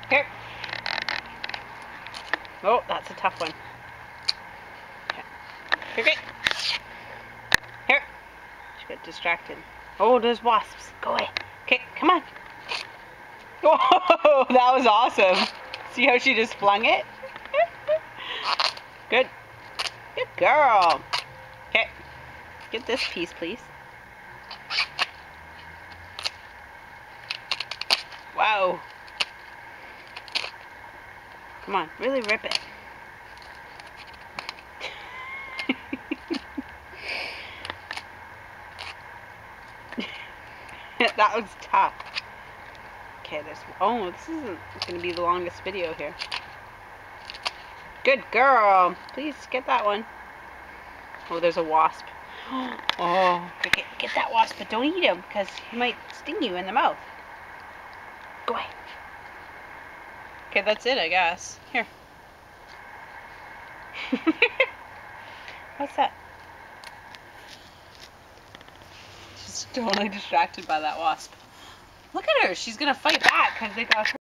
Here. Oh, that's a tough one. Okay. Here, okay. Here. She got distracted. Oh, there's wasps. Go away. Okay, come on. Whoa, that was awesome. See how she just flung it? Good. Good girl. Okay. Get this piece, please. Wow. Come on, really rip it. That was tough. Okay, oh, this isn't going to be the longest video here. Good girl. Please get that one. Oh, there's a wasp. Oh, get that wasp, but don't eat him because he might sting you in the mouth. Go away. Okay, that's it, I guess. Here. What's that? She's totally distracted by that wasp. Look at her. She's going to fight back because they got her.